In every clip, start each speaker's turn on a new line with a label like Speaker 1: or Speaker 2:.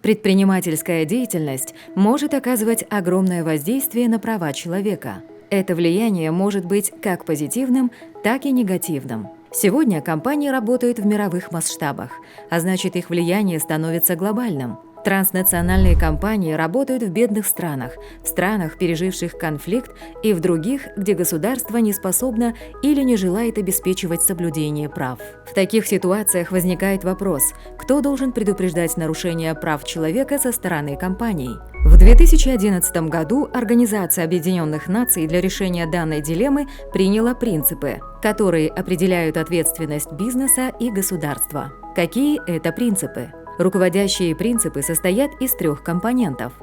Speaker 1: Предпринимательская деятельность может оказывать огромное воздействие на права человека. Это влияние может быть как позитивным, так и негативным. Сегодня компании работают в мировых масштабах, а значит, их влияние становится глобальным. Транснациональные компании работают в бедных странах, в странах, переживших конфликт, и в других, где государство не способно или не желает обеспечивать соблюдение прав. В таких ситуациях возникает вопрос, кто должен предупреждать нарушения прав человека со стороны компаний. В 2011 году Организация Объединенных Наций для решения данной дилеммы приняла принципы, которые определяют ответственность бизнеса и государства. Какие это принципы? Руководящие принципы состоят из 3 компонентов.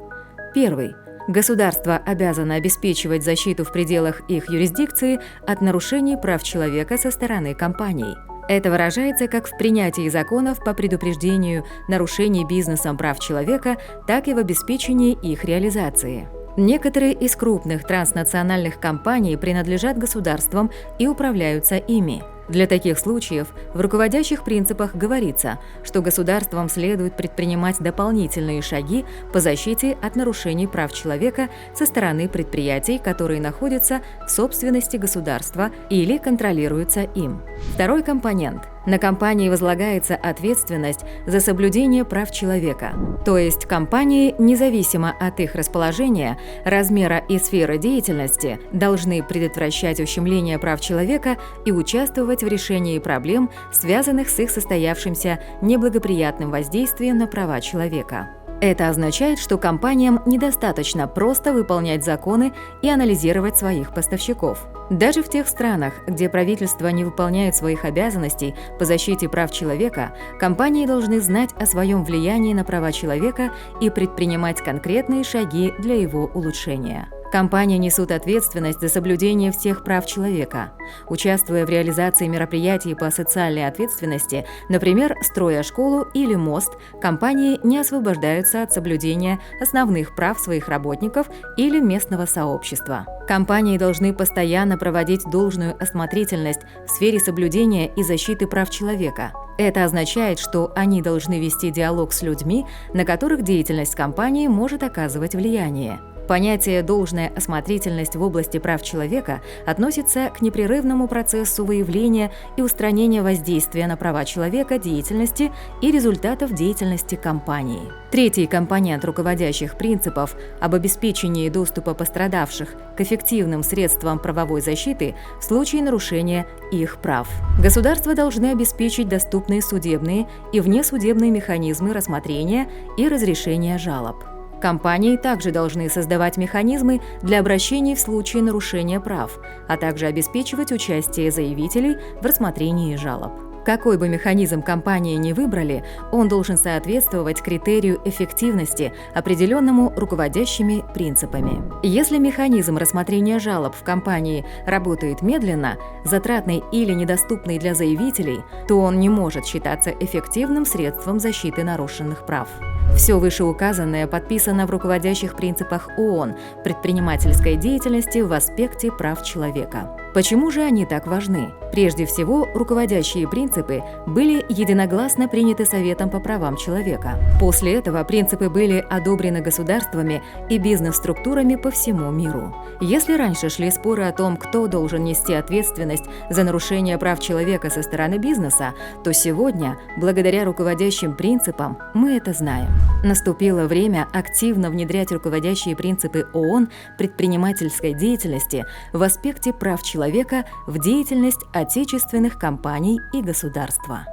Speaker 1: Первый. Государство обязано обеспечивать защиту в пределах их юрисдикции от нарушений прав человека со стороны компаний. Это выражается как в принятии законов по предупреждению нарушений бизнесом прав человека, так и в обеспечении их реализации. Некоторые из крупных транснациональных компаний принадлежат государствам и управляются ими. Для таких случаев в руководящих принципах говорится, что государствам следует предпринимать дополнительные шаги по защите от нарушений прав человека со стороны предприятий, которые находятся в собственности государства или контролируются им. Второй компонент. На компании возлагается ответственность за соблюдение прав человека, то есть компании, независимо от их расположения, размера и сферы деятельности, должны предотвращать ущемление прав человека и участвовать в решении проблем, связанных с их состоявшимся неблагоприятным воздействием на права человека. Это означает, что компаниям недостаточно просто выполнять законы и анализировать своих поставщиков. Даже в тех странах, где правительство не выполняет своих обязанностей по защите прав человека, компании должны знать о своем влиянии на права человека и предпринимать конкретные шаги для его улучшения. Компании несут ответственность за соблюдение всех прав человека. Участвуя в реализации мероприятий по социальной ответственности, например, строя школу или мост, компании не освобождаются от соблюдения основных прав своих работников или местного сообщества. Компании должны постоянно проводить должную осмотрительность в сфере соблюдения и защиты прав человека. Это означает, что они должны вести диалог с людьми, на которых деятельность компании может оказывать влияние. Понятие «должная осмотрительность в области прав человека» относится к непрерывному процессу выявления и устранения воздействия на права человека, деятельности и результатов деятельности компании. Третий компонент руководящих принципов об обеспечении доступа пострадавших к эффективным средствам правовой защиты в случае нарушения их прав. Государства должны обеспечить доступные судебные и внесудебные механизмы рассмотрения и разрешения жалоб. Компании также должны создавать механизмы для обращений в случае нарушения прав, а также обеспечивать участие заявителей в рассмотрении жалоб. Какой бы механизм компании ни выбрали, он должен соответствовать критерию эффективности, определенному руководящими принципами. Если механизм рассмотрения жалоб в компании работает медленно, затратный или недоступный для заявителей, то он не может считаться эффективным средством защиты нарушенных прав. Все вышеуказанное подписано в руководящих принципах ООН предпринимательской деятельности в аспекте прав человека. Почему же они так важны? Прежде всего, руководящие принципы были единогласно приняты Советом по правам человека. После этого принципы были одобрены государствами и бизнес-структурами по всему миру. Если раньше шли споры о том, кто должен нести ответственность за нарушение прав человека со стороны бизнеса, то сегодня, благодаря руководящим принципам, мы это знаем. Наступило время активно внедрять руководящие принципы ООН предпринимательской деятельности в аспекте прав человека в деятельность отечественных компаний и государства.